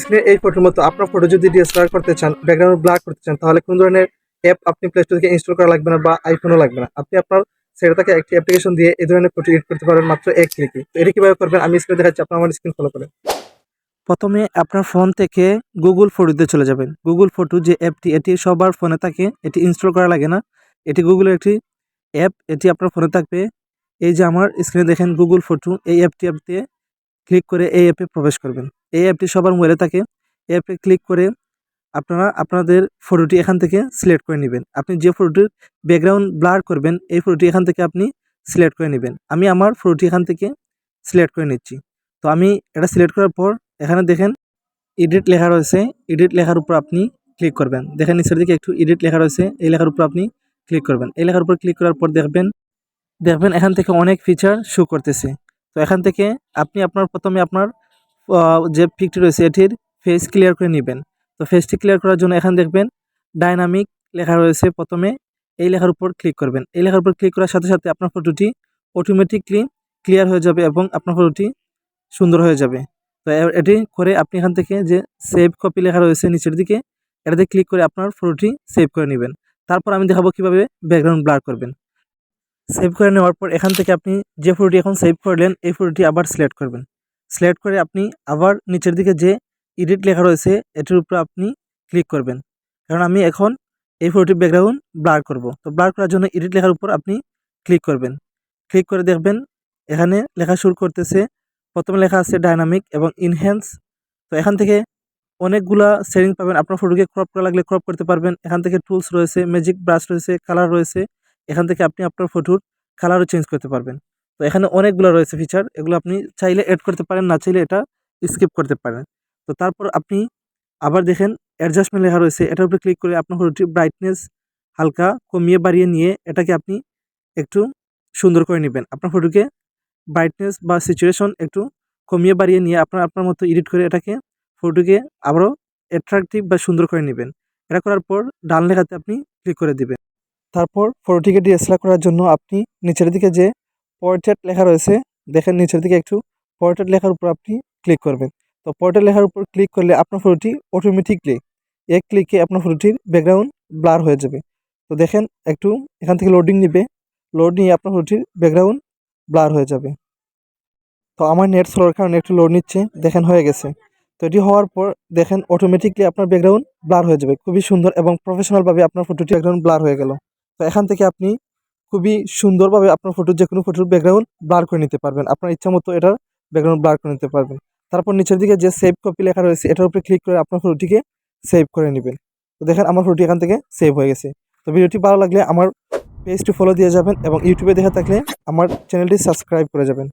স্ক্রিনে এই ফটোর মতো আপনার ফটো যদি ডিএসএলআর করতে চান, ব্যাকগ্রাউন্ড ব্লার করতে চান, তাহলে কোন ধরনের অ্যাপ আপনি প্লে স্টোর থেকে ইনস্টল করা লাগবে না বা আইফোনও লাগবে না। আপনি আপনার সেটা থেকে একটি অ্যাপ্লিকেশন দিয়ে এই ধরনের ফটো এডিট করতে পারবেন মাত্র এক ক্লিকে। তো এটা কিভাবে করবেন আমি স্ক্রিনে দেখাচ্ছি, আপনার আমার স্ক্রিন ফলো করেন। প্রথমে আপনার ফোন থেকে গুগল ফটোতে চলে যাবেন। গুগল ফটো যে অ্যাপটি, এটি সবার ফোনে থাকে, এটি ইনস্টল করা লাগে না। এটি গুগলের একটি অ্যাপ, এটি আপনার ফোনে থাকবে। এই যে আমার স্ক্রিনে দেখেন গুগল ফটো, এই অ্যাপটি ক্লিক করে এই অ্যাপে প্রবেশ করবেন। এই অ্যাপটি সবার মোবাইলে থাকে। এই অ্যাপে ক্লিক করে আপনারা আপনাদের ফটোটি এখান থেকে সিলেক্ট করে নেবেন। আপনি যে ফটোটির ব্যাকগ্রাউন্ড ব্লার করবেন, এই ফটোটি এখান থেকে আপনি সিলেক্ট করে নেবেন। আমি আমার ফটোটি এখান থেকে সিলেক্ট করে নিচ্ছি। তো আমি এটা সিলেক্ট করার পর এখানে দেখেন এডিট লেখা রয়েছে। এডিট লেখার উপর আপনি ক্লিক করবেন। দেখেন নিচের দিকে একটু এডিট লেখা রয়েছে, এই লেখার উপর আপনি ক্লিক করবেন। এই লেখার উপর ক্লিক করার পর দেখবেন এখান থেকে অনেক ফিচার শো করতেছে। তো এখান থেকে আপনি প্রথমে আপনার যে পিকটি রয়েছে এটির ফেস ক্লিয়ার করে নেবেন। তো ফেসটি ক্লিয়ার করার জন্য এখানে দেখবেন ডাইনামিক লেখা রয়েছে, প্রথমে এই লেখার উপর ক্লিক করবেন। এই লেখার উপর ক্লিক করার সাথে সাথে আপনার ফটোটি অটোমেটিকলি ক্লিয়ার হয়ে যাবে এবং আপনার ফটোটি সুন্দর হয়ে যাবে। তো এটি করে আপনি এখান থেকে যে সেভ কপি লেখা রয়েছে নিচের দিকে, এটাতে ক্লিক করে আপনার ফটোটি সেভ করে নেবেন। তারপর আমি দেখাবো কিভাবে ব্যাকগ্রাউন্ড ব্লার করবেন। সেভ করে নেওয়ার পর এখান থেকে আপনি যে ফটোটি এখন সেভ করলেন, এই ফটোটি আবার সিলেক্ট করবেন। সিলেক্ট করে আপনি আবার নিচের দিকে যে এডিট লেখা রয়েছে এটির উপর আপনি ক্লিক করবেন। কারণ আমি এখন এই ফটোটির ব্যাকগ্রাউন্ড ব্লার করব। তো ব্লার করার জন্য এডিট লেখার উপর আপনি ক্লিক করবেন। ক্লিক করে দেখবেন এখানে লেখা শুরু করতেছে। প্রথমে লেখা আছে ডাইনামিক এবং ইনহ্যান্স। তো এখান থেকে অনেকগুলা সেটিং পাবেন। আপনার ফটোকে ক্রপ করা লাগলে ক্রপ করতে পারবেন। এখান থেকে টুলস রয়েছে, ম্যাজিক ব্রাশ রয়েছে, কালার রয়েছে। এখান থেকে আপনি আপনার ফটোর কালারও চেঞ্জ করতে পারবেন। তো এখানে অনেকগুলো রয়েছে ফিচার, এগুলো আপনি চাইলে এড করতে পারেন, না চাইলে এটা স্কিপ করতে পারেন। তো তারপর আপনি আবার দেখেন অ্যাডজাস্টমেন্ট লেখা রয়েছে, এটার উপরে ক্লিক করে আপনার ফটোটির ব্রাইটনেস হালকা কমিয়ে বাড়িয়ে নিয়ে এটাকে আপনি একটু সুন্দর করে নেবেন। আপনার ফটোকে ব্রাইটনেস বা স্যাচুরেশন একটু কমিয়ে বাড়িয়ে নিয়ে আপনার মতো এডিট করে এটাকে ফটোকে আবারও অ্যাট্রাকটিভ বা সুন্দর করে নেবেন। এটা করার পর ডান লেখাতে আপনি ক্লিক করে দিবেন। তারপর ফটোটিকে ডিএসএলআর করার জন্য আপনি নিচের দিকে যে পোর্ট্রেট লেখা রয়েছে, দেখেন নিচের দিকে একটু পোর্ট্রেট লেখার উপর আপনি ক্লিক করবেন। তো পোর্ট্রেট লেখার উপর ক্লিক করলে আপনার ফটোটি অটোমেটিকলি এক ক্লিকে আপনার ফটোটির ব্যাকগ্রাউন্ড ব্লার হয়ে যাবে। তো দেখেন একটু এখান থেকে লোডিং নিবে, লোড নিয়ে আপনার ফটোটির ব্যাকগ্রাউন্ড ব্লার হয়ে যাবে। তো আমার নেট স্লোর কারণে একটু লোড নিচ্ছে, দেখেন হয়ে গেছে। তো এটি হওয়ার পর দেখেন অটোমেটিকলি আপনার ব্যাকগ্রাউন্ড ব্লার হয়ে যাবে। খুবই সুন্দর এবং প্রফেশনালভাবে আপনার ফটোটি ব্যাকগ্রাউন্ড ব্লার হয়ে গেল। তো এখান থেকে আপনি খুবই সুন্দরভাবে আপনার যে কোনো ফটোর ব্যাকগ্রাউন্ড ব্লার করে নিতে পারবেন। আপনার ইচ্ছা মতো এটার ব্যাকগ্রাউন্ড ব্লার করে নিতে পারবেন। তারপর নিচের দিকে যে সেভ কপি লেখা রয়েছে এটার উপরে ক্লিক করে আপনার ফটোটিকে সেভ করে নেবেন। তো দেখেন আমার ফটোটি এখান থেকে সেভ হয়ে গেছে। তো ভিডিওটি ভালো লাগলে আমার পেজটি ফলো দিয়ে যাবেন এবং ইউটিউবে দেখে থাকলে আমার চ্যানেলটি সাবস্ক্রাইব করে যাবেন।